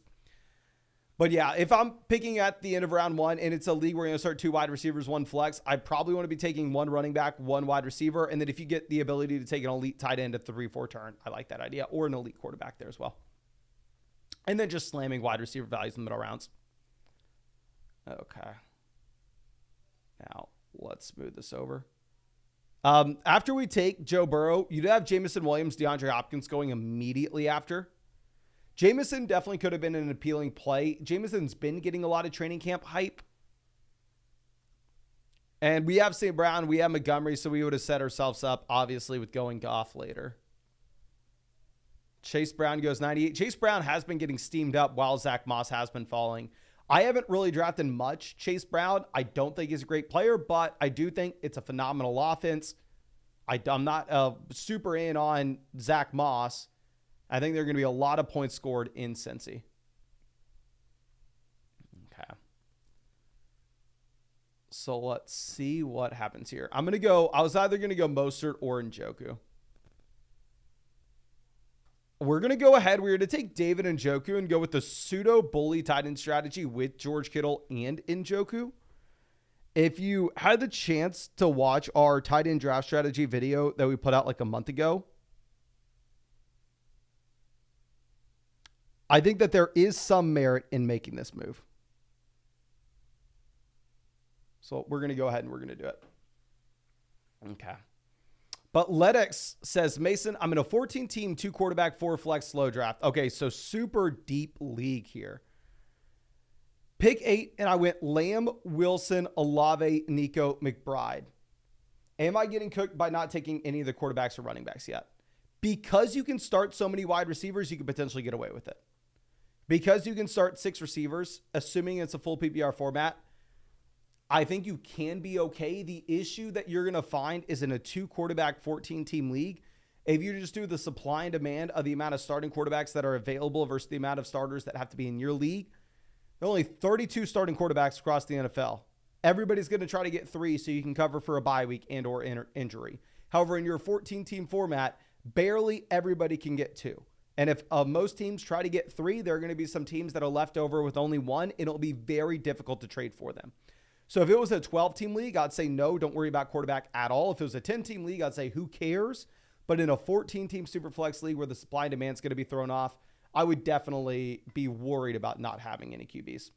But yeah, if I'm picking at the end of round 1 and it's a league where you're going to start 2 wide receivers, 1 flex, I probably want to be taking 1 running back, 1 wide receiver. And then if you get the ability to take an elite tight end at the 3-4 turn, I like that idea. Or an elite quarterback there as well. And then just slamming wide receiver values in the middle rounds. Okay. Now, let's smooth this over. After we take Joe Burrow, you'd have Jameson Williams, DeAndre Hopkins going immediately after. Jameson definitely could have been an appealing play. Jameson's been getting a lot of training camp hype. And we have St. Brown, we have Montgomery, so we would have set ourselves up, obviously, with going Goff later. Chase Brown goes 98. Chase Brown has been getting steamed up while Zach Moss has been falling. I haven't really drafted much Chase Brown. I don't think he's a great player, but I do think it's a phenomenal offense. I'm not super in on Zach Moss. I think there are going to be a lot of points scored in Cincy. Okay. So let's see what happens here. I was either going to go Mostert or Njoku. We're going to go ahead. We're going to take David Njoku and go with the pseudo bully tight end strategy with George Kittle and Njoku. If you had the chance to watch our tight end draft strategy video that we put out like a month ago, I think that there is some merit in making this move. So we're going to go ahead and we're going to do it. Okay. But Ledex says, Mason, I'm in a 14-team, 2 quarterback, 4 flex slow draft. Okay, so super deep league here. Pick 8, and I went Lamb, Wilson, Olave, Nico, McBride. Am I getting cooked by not taking any of the quarterbacks or running backs yet? Because you can start so many wide receivers, you could potentially get away with it. Because you can start 6 receivers, assuming it's a full PPR format, I think you can be okay. The issue that you're going to find is in a 2 quarterback, 14-team league. If you just do the supply and demand of the amount of starting quarterbacks that are available versus the amount of starters that have to be in your league, there are only 32 starting quarterbacks across the NFL. Everybody's going to try to get 3 so you can cover for a bye week and or injury. However, in your 14-team format, barely everybody can get 2. And if most teams try to get 3, there are going to be some teams that are left over with only 1, and it'll be very difficult to trade for them. So if it was a 12-team league, I'd say no, don't worry about quarterback at all. If it was a 10-team league, I'd say who cares? But in a 14-team Superflex league where the supply and demand is going to be thrown off, I would definitely be worried about not having any QBs.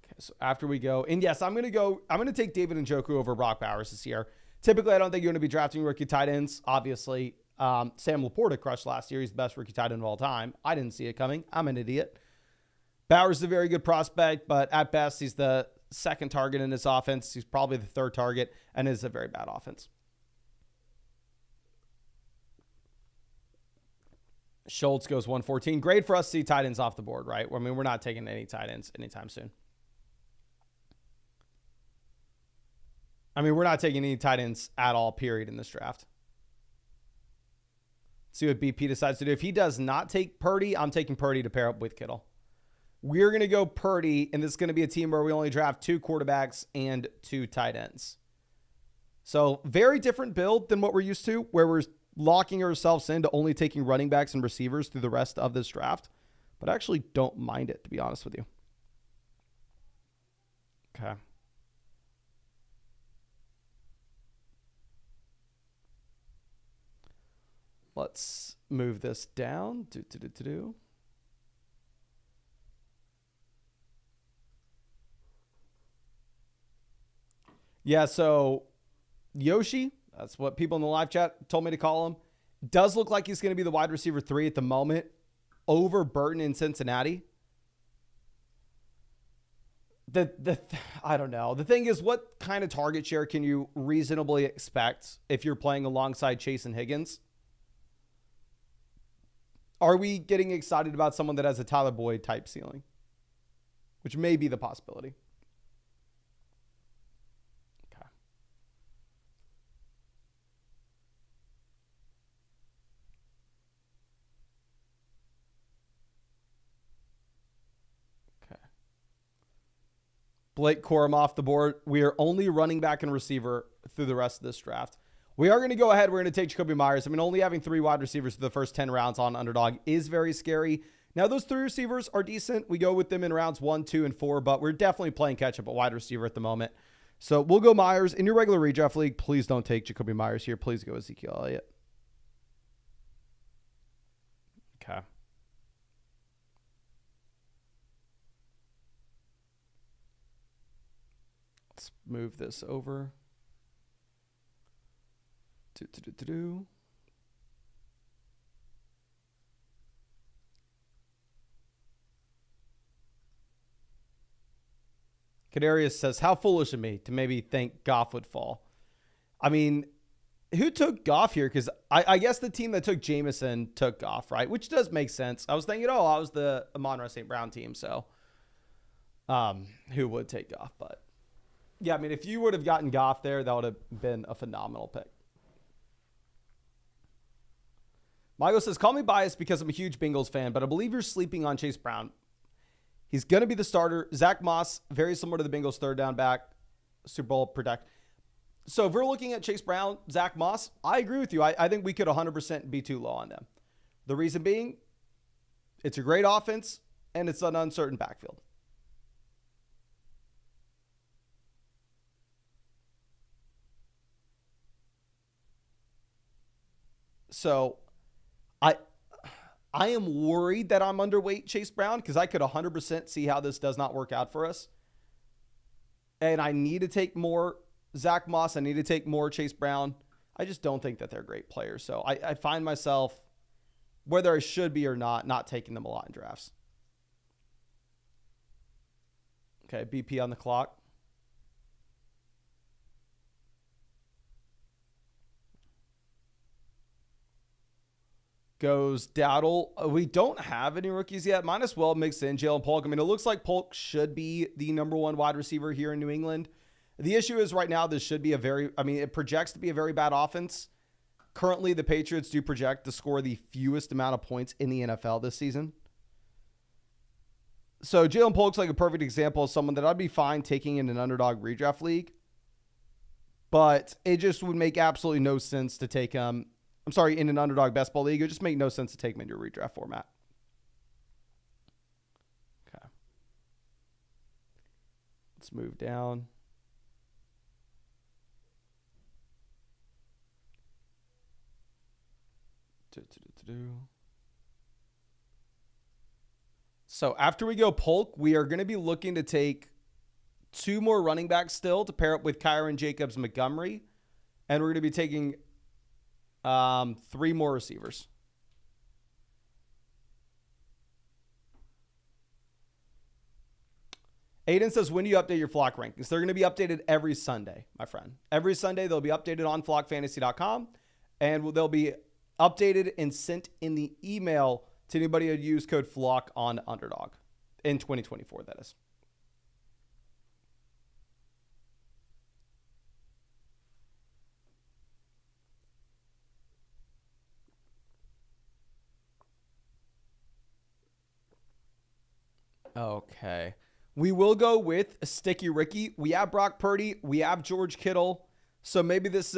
Okay, so after we go, and yes, I'm going to take David Njoku over Brock Bowers this year. Typically, I don't think you're going to be drafting rookie tight ends. Obviously, Sam Laporta crushed last year. He's the best rookie tight end of all time. I didn't see it coming. I'm an idiot. Bowers is a very good prospect, but at best, he's the second target in this offense. He's probably the third target, and is a very bad offense. Schultz goes 114. Great for us to see tight ends off the board, right? I mean, we're not taking any tight ends anytime soon. I mean, we're not taking any tight ends at all, period, in this draft. See what BP decides to do. If he does not take Purdy, I'm taking Purdy to pair up with Kittle. We're going to go Purdy, and this is going to be a team where we only draft 2 quarterbacks and 2 tight ends. So very different build than what we're used to, where we're locking ourselves into only taking running backs and receivers through the rest of this draft. But I actually don't mind it, to be honest with you. Okay. Let's move this down. Yeah, so Yoshi, that's what people in the live chat told me to call him, does look like he's going to be the wide receiver 3 at the moment over Burton in Cincinnati. I don't know. The thing is, what kind of target share can you reasonably expect if you're playing alongside Chase and Higgins? Are we getting excited about someone that has a Tyler Boyd type ceiling? Which may be the possibility. Okay. Okay. Blake Corum off the board. We are only running back and receiver through the rest of this draft. We are going to go ahead. We're going to take Jacoby Myers. I mean, only having 3 wide receivers for the first 10 rounds on Underdog is very scary. Now, those 3 receivers are decent. We go with them in rounds 1, 2, and 4, but we're definitely playing catch-up at wide receiver at the moment. So we'll go Myers. In your regular redraft league, please don't take Jacoby Myers here. Please go Ezekiel Elliott. Okay. Let's move this over. Kadarius says, how foolish of me to maybe think Goff would fall. I mean, who took Goff here? Because I guess the team that took Jameson took Goff, right? Which does make sense. I was thinking, I was the Amon-Ra St. Brown team, so who would take Goff? But yeah, I mean, if you would have gotten Goff there, that would have been a phenomenal pick. Michael says, call me biased because I'm a huge Bengals fan, but I believe you're sleeping on Chase Brown. He's going to be the starter. Zach Moss, very similar to the Bengals' third down back, Super Bowl protect. So if we're looking at Chase Brown, Zach Moss, I agree with you. I think we could 100% be too low on them. The reason being, it's a great offense, and it's an uncertain backfield. So I am worried that I'm underweight Chase Brown because I could 100% see how this does not work out for us. And I need to take more Zach Moss. I need to take more Chase Brown. I just don't think that they're great players. So I find myself, whether I should be or not taking them a lot in drafts. Okay, BP on the clock. Goes Dowdle. We don't have any rookies yet. Might as well mix in Jalen Polk. I mean, it looks like Polk should be the number 1 wide receiver here in New England. The issue is right now this should be it projects to be a very bad offense. Currently, the Patriots do project to score the fewest amount of points in the NFL this season. So Jalen Polk's like a perfect example of someone that I'd be fine taking in an Underdog redraft league. But it just would make absolutely no sense to take him. In an Underdog best ball league, it would just make no sense to take him in your redraft format. Okay. Let's move down. So after we go Polk, we are going to be looking to take 2 more running backs still to pair up with Kyron Jacobs Montgomery. And we're going to be taking 3 more receivers. Aiden says, when do you update your flock rankings? They're going to be updated every Sunday, my friend. Every Sunday, they'll be updated on flockfantasy.com, and they'll be updated and sent in the email to anybody who use code FLOCK on Underdog in 2024, that is. Okay. We will go with Sticky Ricky. We have Brock Purdy. We have George Kittle. So maybe this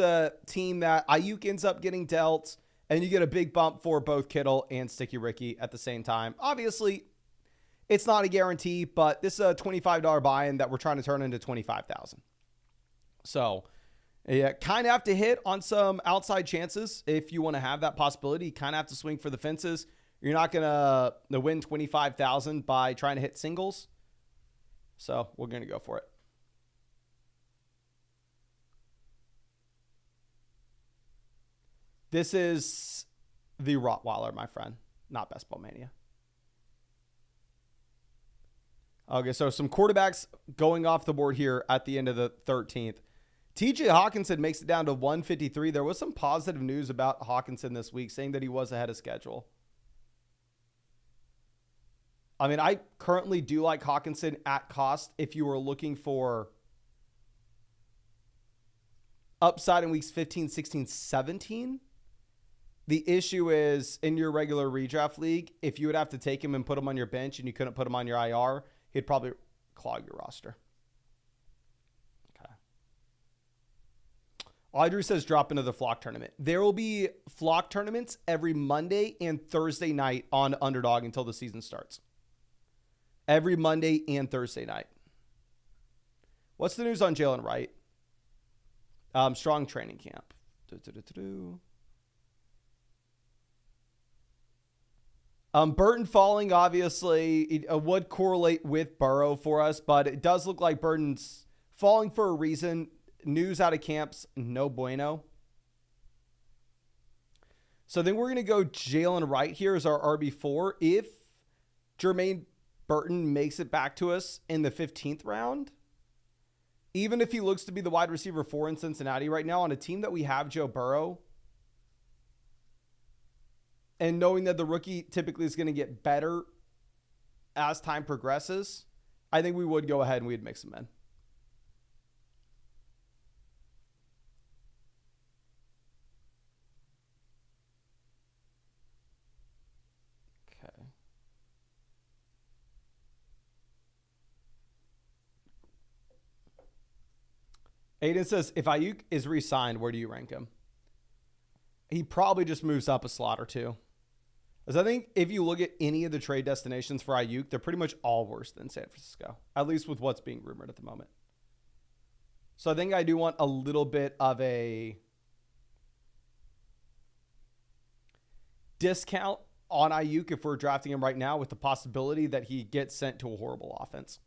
team that Ayuk ends up getting dealt, and you get a big bump for both Kittle and Sticky Ricky at the same time. Obviously, it's not a guarantee, but this is a $25 buy-in that we're trying to turn into $25,000. So, yeah, kind of have to hit on some outside chances if you want to have that possibility. You kind of have to swing for the fences. You're not going to win $25,000 by trying to hit singles. So, we're going to go for it. This is the Rottweiler, my friend, not Best Ball Mania. Okay, so some quarterbacks going off the board here at the end of the 13th. TJ Hawkinson makes it down to 153. There was some positive news about Hawkinson this week, saying that he was ahead of schedule. I mean, I currently do like Hawkinson at cost if you were looking for upside in weeks 15, 16, 17. The issue is in your regular redraft league, if you would have to take him and put him on your bench and you couldn't put him on your IR, he'd probably clog your roster. Okay. Audrey says drop into the flock tournament. There will be flock tournaments every Monday and Thursday night on Underdog until the season starts. Every Monday and Thursday night. What's the news on Jalen Wright? Strong training camp. Burton falling, obviously, it would correlate with Burrow for us, but it does look like Burton's falling for a reason. News out of camps, no bueno. So then we're going to go Jalen Wright here as our RB4. If Jermaine Burton makes it back to us in the 15th round, even if he looks to be the wide receiver 4 in Cincinnati right now on a team that we have Joe Burrow, and knowing that the rookie typically is going to get better as time progresses, I think we would go ahead and we'd mix him in. Okay. Aiden says, if Ayuk is re-signed, where do you rank him? He probably just moves up a slot or two. Because I think if you look at any of the trade destinations for Ayuk, they're pretty much all worse than San Francisco, at least with what's being rumored at the moment. So I think I do want a little bit of a discount on Ayuk if we're drafting him right now, with the possibility that he gets sent to a horrible offense.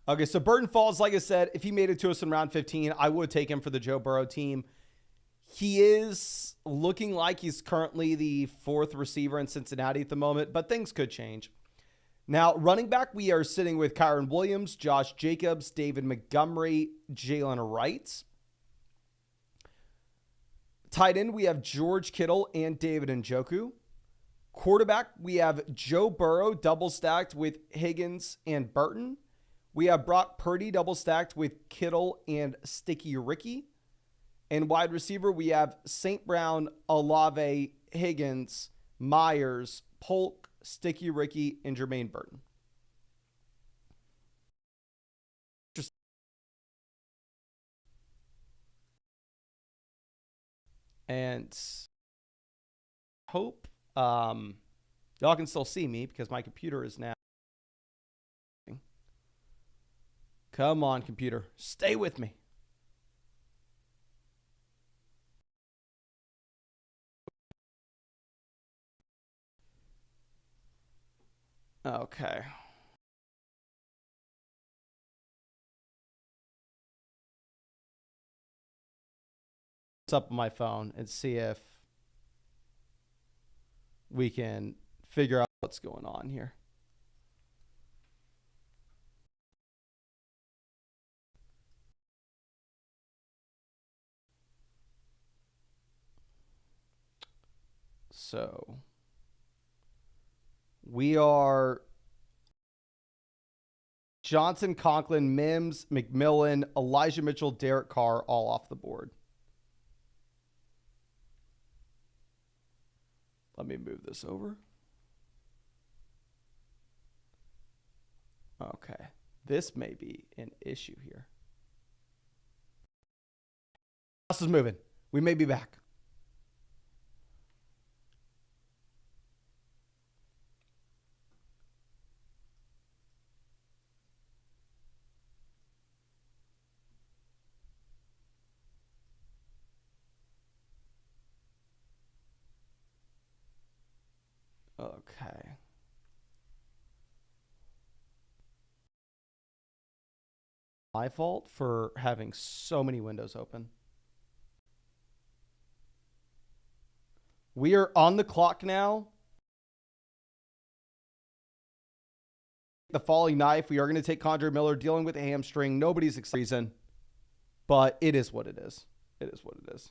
Okay, so Burton falls, like I said, if he made it to us in round 15, I would take him for the Joe Burrow team. He is looking like he's currently the 4th receiver in Cincinnati at the moment, but things could change. Now, running back, we are sitting with Kyron Williams, Josh Jacobs, David Montgomery, Jalen Wright. Tight end, we have George Kittle and David Njoku. Quarterback, we have Joe Burrow double stacked with Higgins and Burton. We have Brock Purdy double stacked with Kittle and Sticky Ricky. And wide receiver, we have St. Brown, Olave, Higgins, Myers, Polk, Sticky Ricky, and Jermaine Burton. And hope y'all can still see me because my computer is now. Come on, computer. Stay with me. Okay. It's up on my phone and see if we can figure out what's going on here. So we are Johnson, Conklin, Mims, McMillan, Elijah Mitchell, Derek Carr, all off the board. Let me move this over. Okay. This may be an issue here. House is moving. We may be back. Okay. My fault for having so many windows open. We are on the clock now. The falling knife. We are going to take Condre Miller dealing with a hamstring. Nobody's excited, but it is what it is. It is what it is.